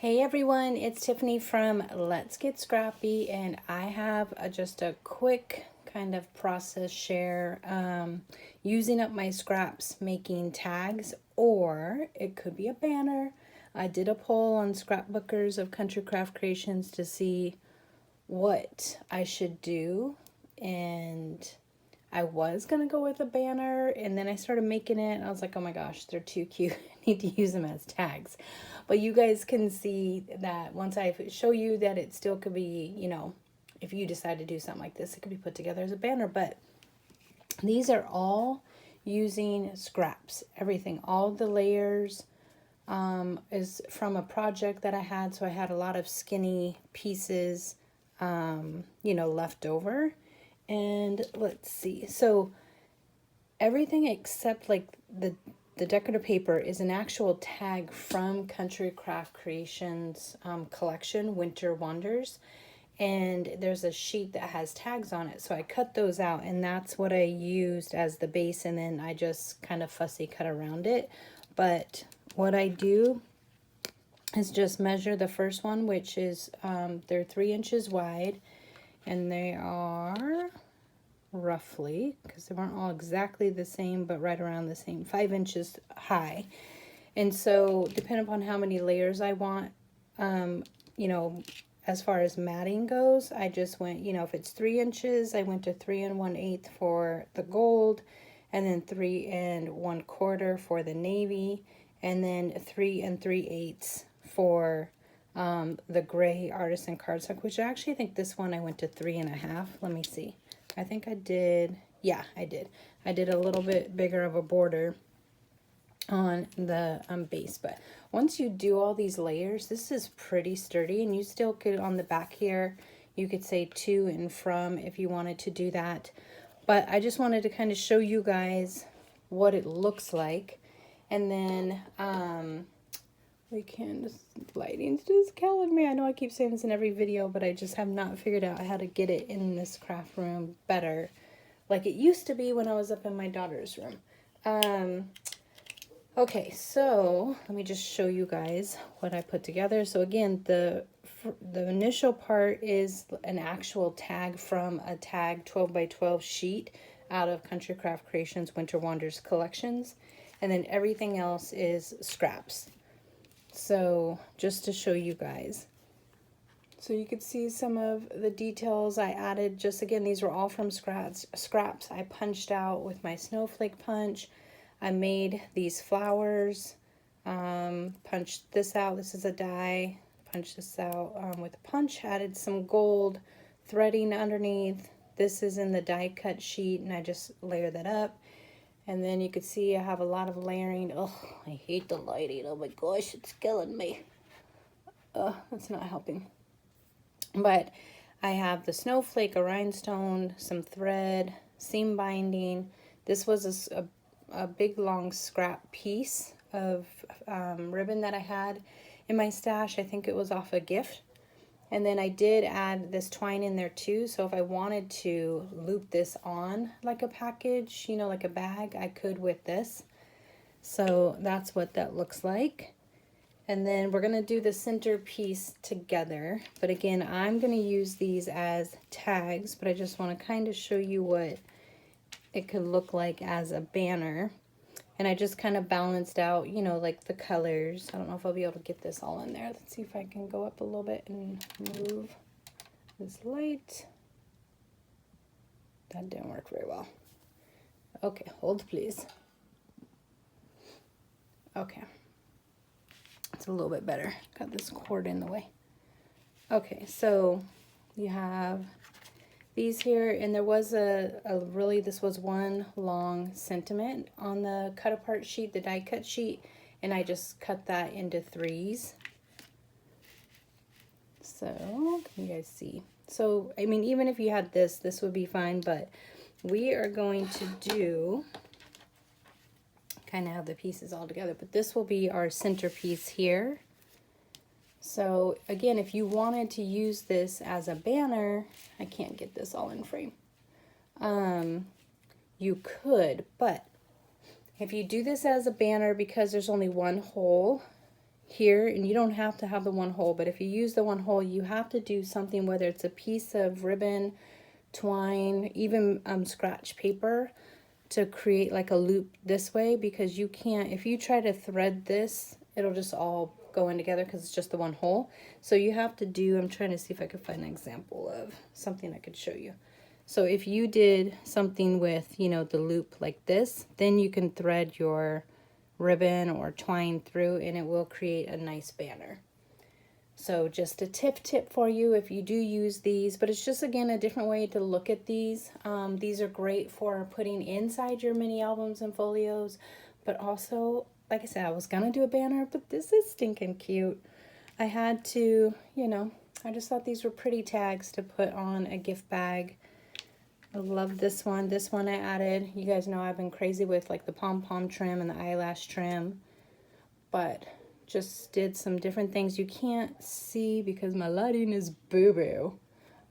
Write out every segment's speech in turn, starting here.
Hey everyone, it's Tiffany from Let's Get Scrappy, and I have just a quick kind of process share using up my scraps making tags, or it could be a banner. I did a poll on scrapbookers of Country Craft Creations to see what I should do, and I was gonna go with a banner, and then I started making it and I was like, oh my gosh, they're too cute. I need to use them as tags. But you guys can see that once I show you that it still could be, if you decide to do something like this, it could be put together as a banner. But these are all using scraps, everything, all the layers is from a project that I had. So I had a lot of skinny pieces, left over. And let's see, so everything except like the decorative paper is an actual tag from Country Craft Creations collection, Winter Wanders. And there's a sheet that has tags on it. So I cut those out, and that's what I used as the base. And then I just kind of fussy cut around it. But what I do is just measure the first one, which is, they're 3 inches wide. And they are roughly, because they weren't all exactly the same, but right around the same, 5 inches high. And so depending upon how many layers I want, as far as matting goes, I just went, if it's 3 inches, I went to 3 1/8 for the gold, and then 3 1/4 for the navy, and then 3 3/8 for the gray Artisan cardstock, which I actually think this one I went to 3 1/2. Let me see. I think I did. Yeah, I did. I did a little bit bigger of a border on the base. But once you do all these layers, this is pretty sturdy, and you still could, on the back here, you could say to and from if you wanted to do that. But I just wanted to kind of show you guys what it looks like. And then we can, this lighting's just killing me. I know I keep saying this in every video, but I just have not figured out how to get it in this craft room better, like it used to be when I was up in my daughter's room. Okay, so let me just show you guys what I put together. So again, the initial part is an actual tag from a tag 12 by 12 sheet out of Country Craft Creations Winter Wanders Collections, and then everything else is scraps. So just to show you guys, so you could see some of the details I added. Just again, these were all from scraps I punched out with my snowflake punch. I made these flowers, punched this out. This is a die. Punched this out with a punch, added some gold threading underneath. This is in the die cut sheet, and I just layer that up. And then you could see I have a lot of layering. Oh, I hate the lighting. Oh my gosh, it's killing me. That's not helping. But I have the snowflake, a rhinestone, some thread, seam binding. This was a big long scrap piece of ribbon that I had in my stash. I think it was off a gift. And then I did add this twine in there too. So if I wanted to loop this on like a package, like a bag, I could with this. So that's what that looks like. And then we're going to do the center piece together. But again, I'm going to use these as tags, but I just want to kind of show you what it could look like as a banner. And I just kind of balanced out, like the colors. I don't know if I'll be able to get this all in there. Let's see if I can go up a little bit and move this light. That didn't work very well. Okay, hold please. Okay. It's a little bit better. Got this cord in the way. Okay, so you have these here, and there was this was one long sentiment on the cut apart sheet, the die cut sheet, and I just cut that into 3s. So can you guys see? So I mean, even if you had this would be fine, but we are going to do kind of have the pieces all together, but this will be our centerpiece here. So again, if you wanted to use this as a banner, I can't get this all in frame. You could, but if you do this as a banner, because there's only one hole here, and you don't have to have the one hole, but if you use the one hole, you have to do something, whether it's a piece of ribbon, twine, even scratch paper, to create like a loop this way, because you can't, if you try to thread this, it'll just all go in together because it's just the one hole. So you have to do, I'm trying to see if I could find an example of something I could show you. So if you did something with, you know, the loop like this, then you can thread your ribbon or twine through and it will create a nice banner. So just a tip for you if you do use these, but it's just, again, a different way to look at these. These are great for putting inside your mini albums and folios, but also, like I said, I was gonna do a banner, but this is stinking cute. I had to, you know, I just thought these were pretty tags to put on a gift bag. I love this one. This one I added, you guys know I've been crazy with like the pom-pom trim and the eyelash trim, but just did some different things. You can't see because my lighting is boo-boo.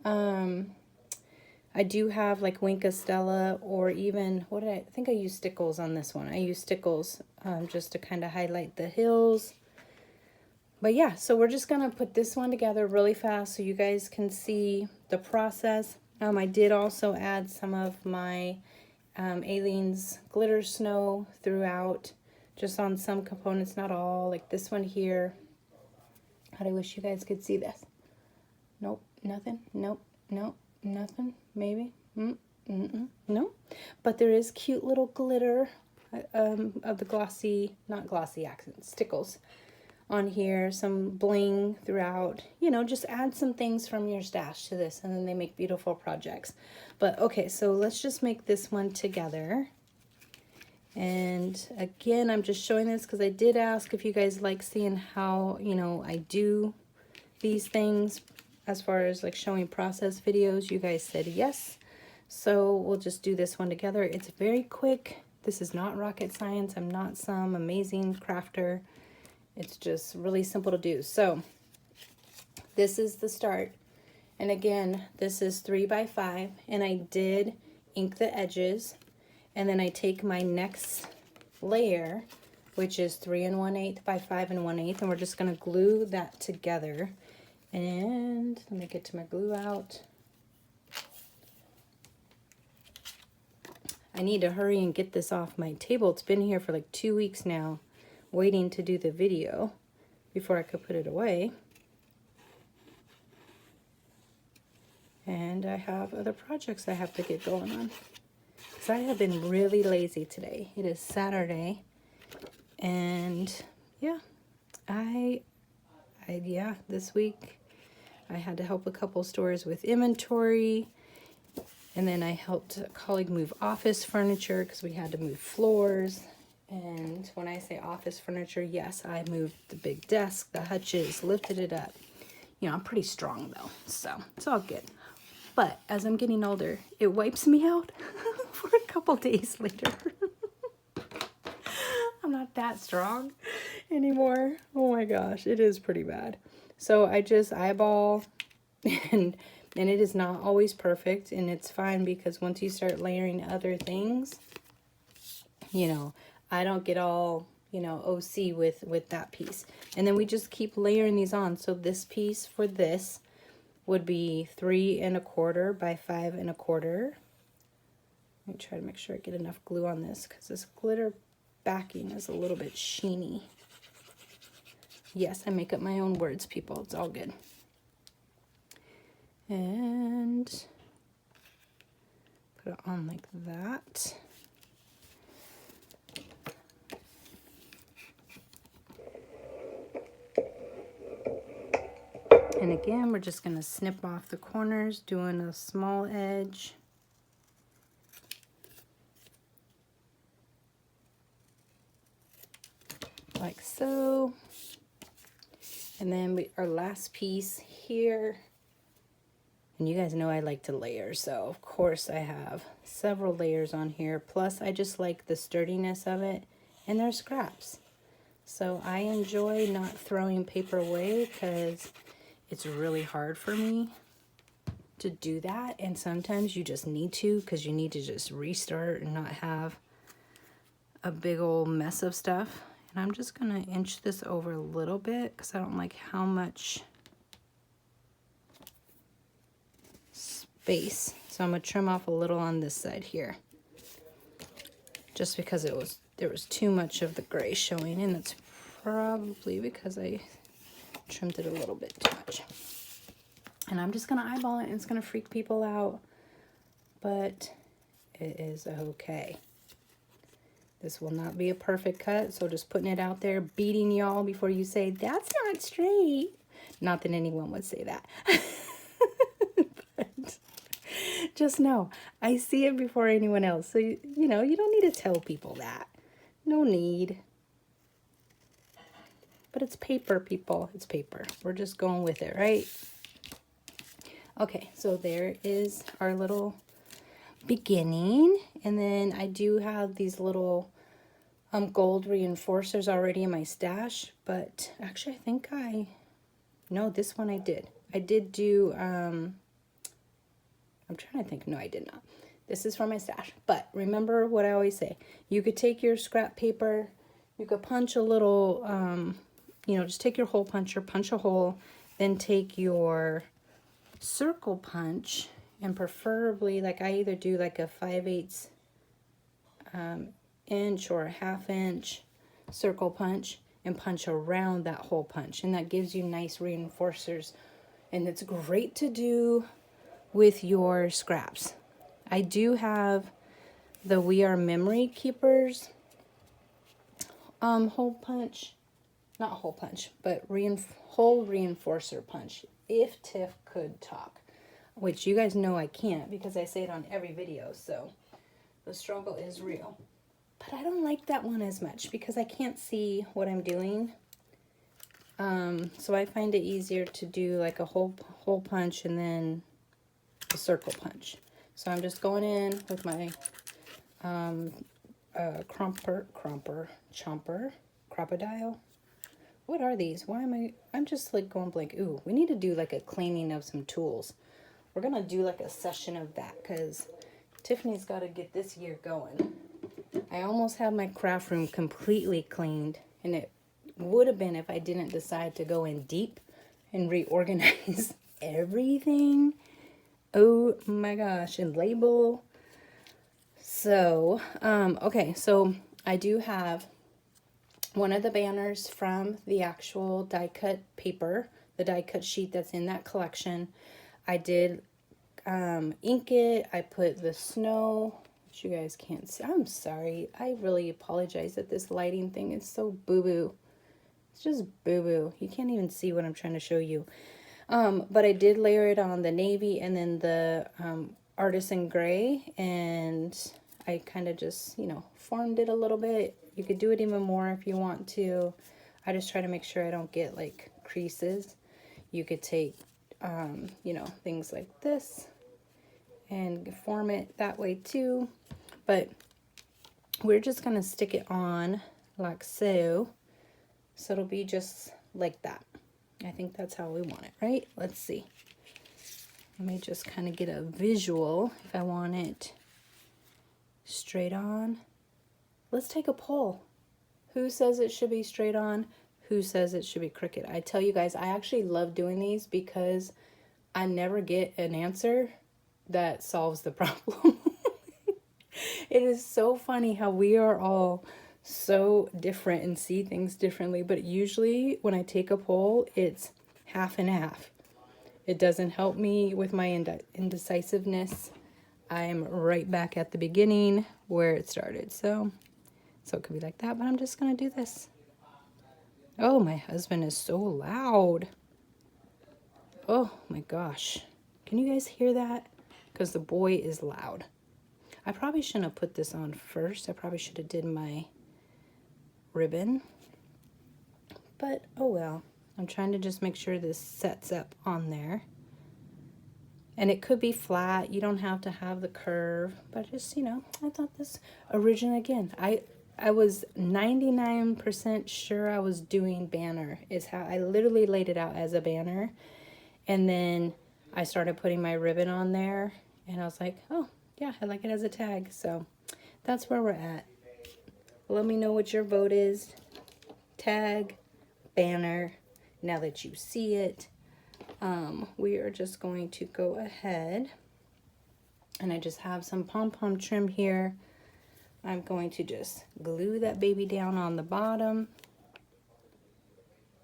I do have like Winka Stella, or even, what did I think I used stickles on this one. I used stickles just to kind of highlight the hills. But yeah, so we're just gonna put this one together really fast so you guys can see the process. I did also add some of my Aleene's glitter snow throughout, just on some components, not all, like this one here. God, I wish you guys could see this. Nope, nothing, nope, nope, nothing, maybe, no. But there is cute little glitter of the glossy, not glossy accents, stickles on here, some bling throughout, you know, just add some things from your stash to this and then they make beautiful projects. But okay, so let's just make this one together. And again, I'm just showing this because I did ask if you guys like seeing how, you know, I do these things as far as like showing process videos. You guys said yes. So we'll just do this one together. It's very quick. This is not rocket science. I'm not some amazing crafter. It's just really simple to do. So this is the start. And again, this is 3 by 5, and I did ink the edges. And then I take my next layer, which is 3 1/8 by 5 1/8, and we're just gonna glue that together. And let me get to my glue out. I need to hurry and get this off my table. It's been here for like 2 weeks now, waiting to do the video before I could put it away. And I have other projects I have to get going on. So I have been really lazy today. It is Saturday, and yeah, yeah, this week I had to help a couple stores with inventory, and then I helped a colleague move office furniture because we had to move floors. And when I say office furniture, yes, I moved the big desk, the hutches, lifted it up. You know, I'm pretty strong though, so it's all good. But as I'm getting older, it wipes me out for a couple days later. I'm not that strong anymore. Oh my gosh, it is pretty bad. So I just eyeball, and it is not always perfect, and it's fine because once you start layering other things, you know, I don't get all, you know, OC with that piece. And then we just keep layering these on. So this piece for this would be 3 1/4 by 5 1/4. Let me try to make sure I get enough glue on this because this glitter backing is a little bit sheeny. Yes, I make up my own words, people. It's all good. And put it on like that. And again, we're just going to snip off the corners, doing a small edge. Like so. And then our last piece here. And you guys know I like to layer, so of course I have several layers on here. Plus, I just like the sturdiness of it. And they're scraps. So I enjoy not throwing paper away because it's really hard for me to do that, and sometimes you just need to because you need to just restart and not have a big old mess of stuff. And I'm just gonna inch this over a little bit because I don't like how much space. So I'm gonna trim off a little on this side here, just because there was too much of the gray showing, and that's probably because I trimmed it a little bit too much. And I'm just gonna eyeball it, and it's gonna freak people out, but it is okay. This will not be a perfect cut, so just putting it out there, beating y'all before you say, that's not straight. Not that anyone would say that. But just know, I see it before anyone else. So, you know, you don't need to tell people that. No need. But it's paper, people. It's paper. We're just going with it, right? Okay, so there is our little beginning. And then I do have these little gold reinforcers already in my stash, but actually I think no, this one I did do I'm trying to think. No, I did not. This is from my stash. But remember what I always say, you could take your scrap paper, you could punch a little you know, just take your hole puncher, punch a hole, then take your circle punch, and preferably, like I either do like a 5/8 inch or a 1/2 inch circle punch and punch around that hole punch, and that gives you nice reinforcers, and it's great to do with your scraps. I do have the We Are Memory Keepers hole punch, not hole punch, but hole reinforcer punch, if Tiff could talk, which you guys know I can't because I say it on every video, so the struggle is real. But I don't like that one as much because I can't see what I'm doing. So I find it easier to do like a hole punch and then a circle punch. So I'm just going in with my crocodile. What are these? Why am I'm just like going blank. Ooh, we need to do like a cleaning of some tools. We're gonna do like a session of that because Tiffany's got to get this year going. I almost have my craft room completely cleaned, and it would have been if I didn't decide to go in deep and reorganize everything. Oh my gosh, and label. So, okay, so I do have one of the banners from the actual die cut paper, the die cut sheet that's in that collection. I did ink it. I put the snow, which you guys can't see. I'm sorry. I really apologize that this lighting thing is so boo-boo. It's just boo-boo. You can't even see what I'm trying to show you. But I did layer it on the navy and then the Artisan gray, and I kind of just, you know, formed it a little bit. You could do it even more if you want to. I just try to make sure I don't get like creases. You could take, you know, things like this and form it that way too. But we're just going to stick it on like so. So it'll be just like that. I think that's how we want it, right? Let's see. Let me just kind of get a visual if I want it straight on. Let's take a poll. Who says it should be straight on? Who says it should be crooked? I tell you guys, I actually love doing these because I never get an answer that solves the problem. It is so funny how we are all so different and see things differently, but usually when I take a poll, it's half and half. It doesn't help me with my indecisiveness. I'm right back at the beginning where it started. So it could be like that, but I'm just going to do this. Oh, my husband is so loud. Oh my gosh. Can you guys hear that? Because the boy is loud. I probably shouldn't have put this on first. I probably should have did my ribbon. But oh well. I'm trying to just make sure this sets up on there. And it could be flat. You don't have to have the curve. But just, you know, I thought this original again. I was 99% sure I was doing banner. Is how I literally laid it out as a banner. And then I started putting my ribbon on there. And I was like, oh, yeah, I like it as a tag. So that's where we're at. Let me know what your vote is. tag, banner. Now that you see it, we are just going to go ahead, and I just have some pom-pom trim here. I'm going to just glue that baby down on the bottom.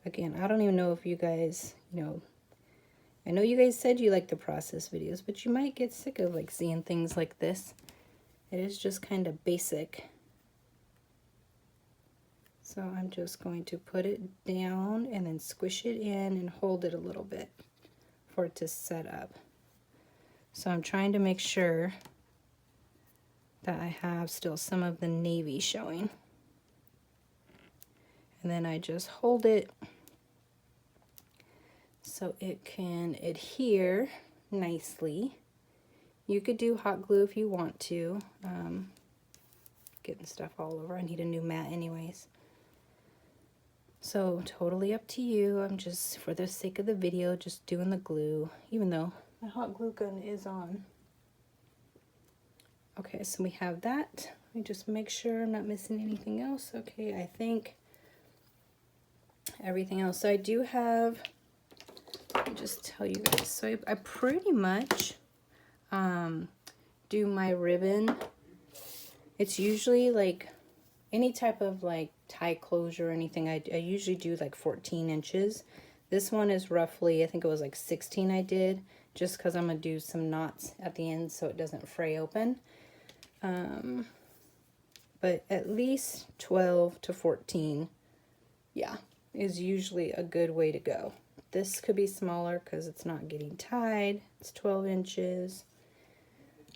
Again, I don't even know if you guys, I know you guys said you like the process videos, but you might get sick of like seeing things like this. It is just kind of basic. So I'm just going to put it down and then squish it in and hold it a little bit for it to set up. So I'm trying to make sure that I have still some of the navy showing. And then I just hold it so it can adhere nicely. You could do hot glue if you want to. Getting stuff all over. I need a new mat anyways. So totally up to you. I'm just, for the sake of the video, just doing the glue, even though my hot glue gun is on. Okay, so we have that. Let me just make sure I'm not missing anything else. Okay, I think everything else. So I do have, let me just tell you guys. So I pretty much do my ribbon. It's usually like any type of like tie closure or anything. I usually do like 14 inches. This one is roughly, I think it was like 16 I did, just because I'm going to do some knots at the end so it doesn't fray open. But at least 12 to 14, yeah, is usually a good way to go. This could be smaller because it's not getting tied. It's 12 inches.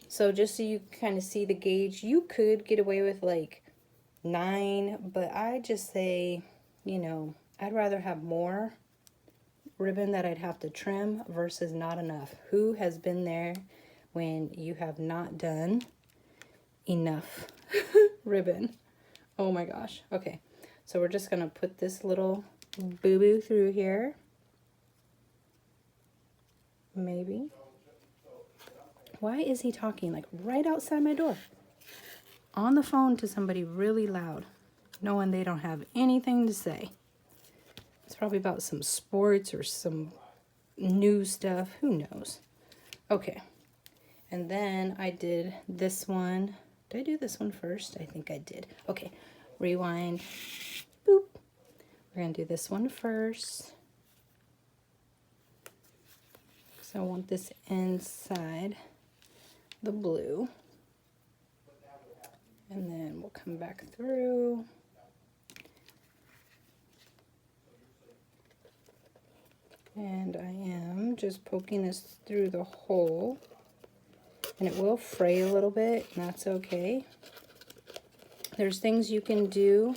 So just so you kind of see the gauge, you could get away with like 9, but I just say, I'd rather have more ribbon that I'd have to trim versus not enough. Who has been there when you have not done enough ribbon? Oh my gosh. Okay, so we're just gonna put this little boo-boo through here. Maybe. Why is he talking like right outside my door? On the phone to somebody really loud, knowing they don't have anything to say. It's probably about some sports or some new stuff. Who knows? Okay. And then I did this one. Did I do this one first? I think I did. Okay. Rewind. Boop. We're going to do this one first. So I want this inside the blue. And then we'll come back through. And I am just poking this through the hole. And it will fray a little bit, and that's okay. There's things you can do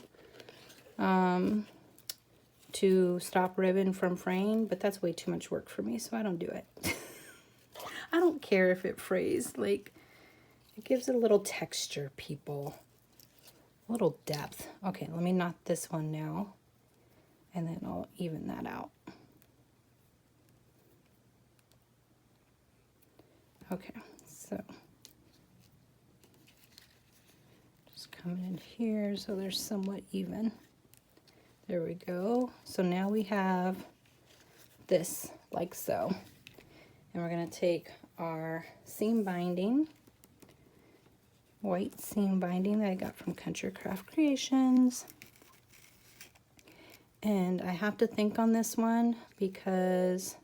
to stop ribbon from fraying, but that's way too much work for me, so I don't do it. I don't care if it frays. Like, it gives it a little texture, people. A little depth. Okay, let me knot this one now, and then I'll even that out. Okay, so just coming in here so they're somewhat even. There we go. So now we have this like so. And we're going to take our seam binding, white seam binding that I got from Country Craft Creations. And I have to think on this one because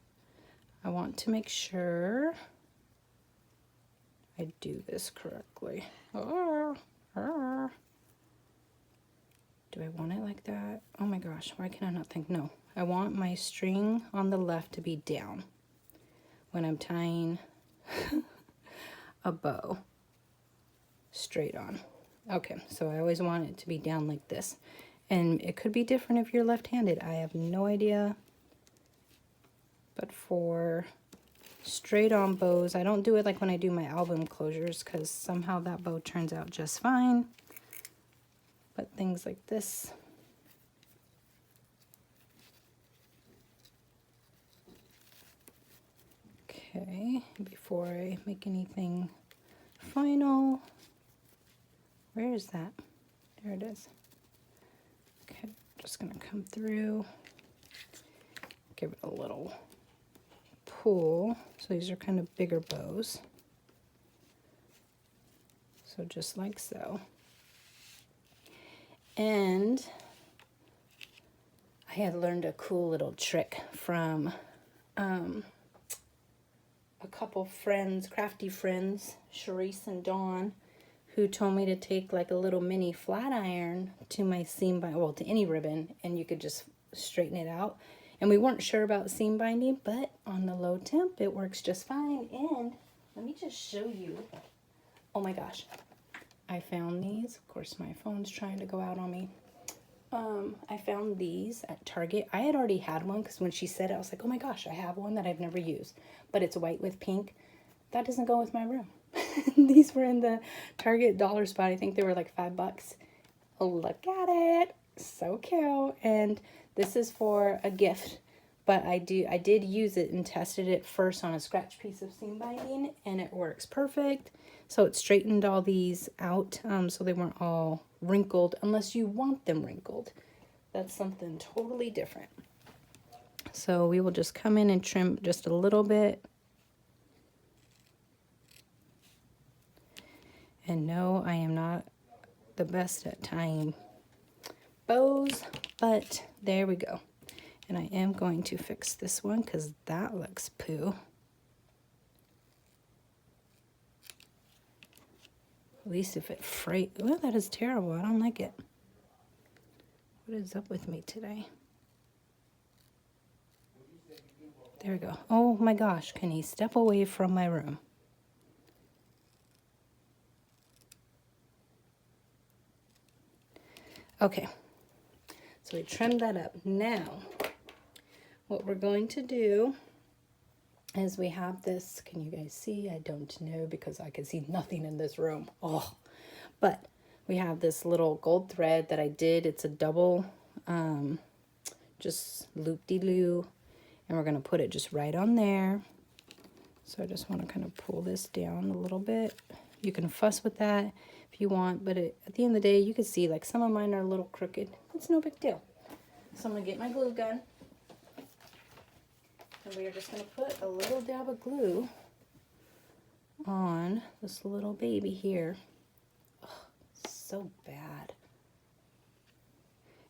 I want to make sure I do this correctly. Do I want it like that? Oh my gosh, why can I not think? No, I want my string on the left to be down when I'm tying a bow straight on. Okay, so I always want it to be down like this. And it could be different if you're left-handed. I have no idea. But for straight on bows, I don't do it like when I do my album closures because somehow that bow turns out just fine. But things like this, okay, before I make anything final, where is that? There it is. Okay, just gonna come through, give it a little pull. So these are kind of bigger bows. So just like so. And I had learned a cool little trick from a couple friends, crafty friends, Sharice and Dawn, who told me to take like a little mini flat iron to my seam bind, well, to any ribbon, and you could just straighten it out. And we weren't sure about seam binding, but on the low temp, it works just fine. And let me just show you. Oh my gosh, I found these. Of course, my phone's trying to go out on me. I found these at Target. I had already had one because when she said it, I was like, oh my gosh, I have one that I've never used, but it's white with pink. That doesn't go with my room. These were in the Target dollar spot. I think they were like $5. Oh, look at it. So cute. And this is for a gift, but I did use it and tested it first on a scratch piece of seam binding, and it works perfect. So it straightened all these out, so they weren't all wrinkled, unless you want them wrinkled. That's something totally different. So we will just come in and trim just a little bit. And no, I am not the best at tying bows, but there we go. And I am going to fix this one because that looks poo. At least if it frayed. Oh, that is terrible. I don't like it. What is up with me today? There we go. Oh my gosh, can he step away from my room? Okay, so we trimmed that up. Now, what we're going to do is we have this, can you guys see? I don't know because I can see nothing in this room. Oh, but we have this little gold thread that I did. It's a double, just loop-de-loo, and we're gonna put it just right on there. So I just wanna kind of pull this down a little bit. You can fuss with that if you want, but at the end of the day, you can see like some of mine are a little crooked. It's no big deal. So I'm gonna get my glue gun. And we are just going to put a little dab of glue on this little baby here. Oh, so bad.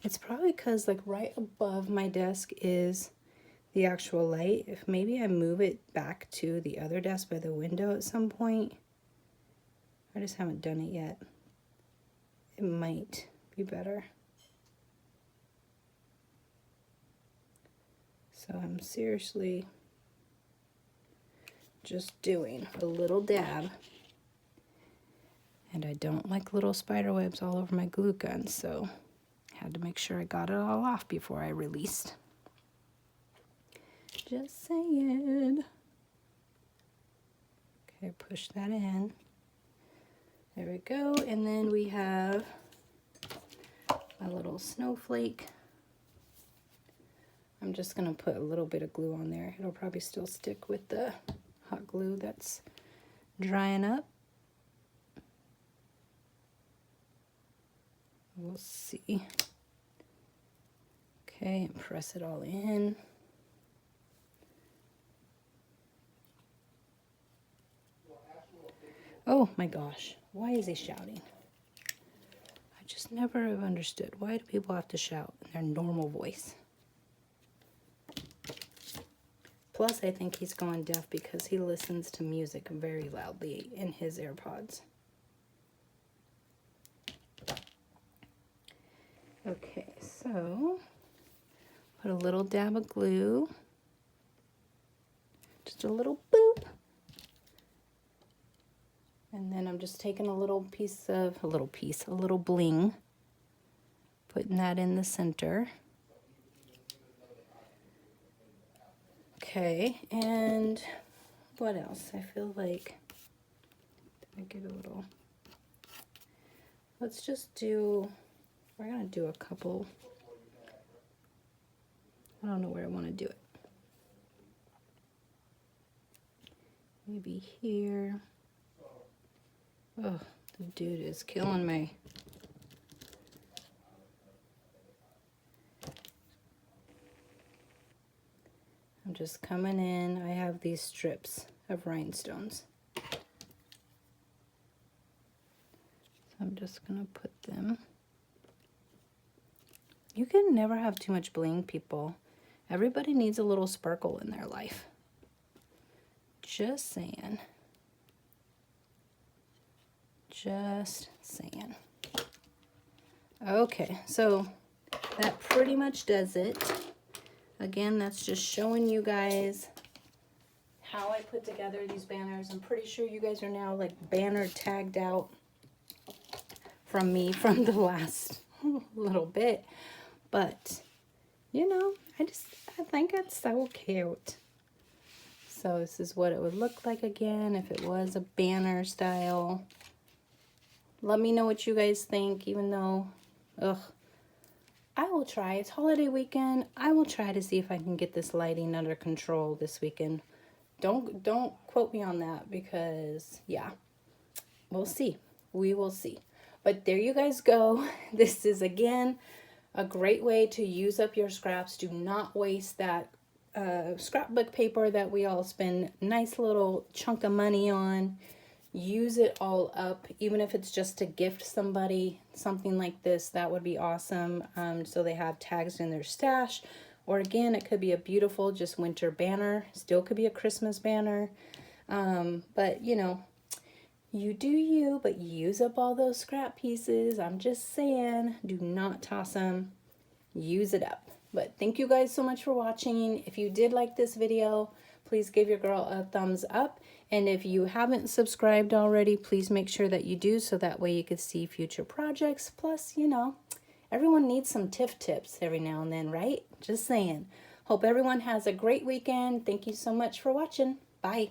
It's probably because like right above my desk is the actual light. If maybe I move it back to the other desk by the window at some point. I just haven't done it yet. It might be better. So I'm seriously just doing a little dab. And I don't like little spider webs all over my glue gun, so I had to make sure I got it all off before I released. Just saying. Okay, push that in. There we go. And then we have a little snowflake. I'm just going to put a little bit of glue on there. It'll probably still stick with the hot glue that's drying up. We'll see. Okay, and press it all in. Oh my gosh, why is he shouting? I just never have understood. Why do people have to shout in their normal voice? Plus, I think he's gone deaf because he listens to music very loudly in his AirPods. Okay, so put a little dab of glue. Just a little boop. And then I'm just taking a little bling, putting that in the center. Okay, and what else? I feel like, did I get a little, let's just do, we're gonna do a couple, I don't know where I wanna do it. Maybe here. Oh, the dude is killing me. I'm just coming in. I have these strips of rhinestones. So I'm just gonna put them. You can never have too much bling, people. Everybody needs a little sparkle in their life. Just saying. Just saying. Okay, so that pretty much does it. Again, that's just showing you guys how I put together these banners. I'm pretty sure you guys are now like banner tagged out from me from the last little bit. But, you know, I think it's so cute. So this is what it would look like again if it was a banner style. Let me know what you guys think, even though, I will try. It's holiday weekend. I will try to see if I can get this lighting under control this weekend. Don't quote me on that because, yeah, we'll see. We will see. But there you guys go. This is, again, a great way to use up your scraps. Do not waste that scrapbook paper that we all spend a nice little chunk of money on. Use it all up, even if it's just to gift somebody something like this. That would be awesome. So they have tags in their stash, or again, it could be a beautiful just winter banner. Still could be a Christmas banner. But you know, you do you, but use up all those scrap pieces. I'm just saying, do not toss them. Use it up. But thank you guys so much for watching. If you did like this video, please give your girl a thumbs up. And if you haven't subscribed already, please make sure that you do, so that way you can see future projects. Plus, you know, everyone needs some tips every now and then, right? Just saying. Hope everyone has a great weekend. Thank you so much for watching. Bye.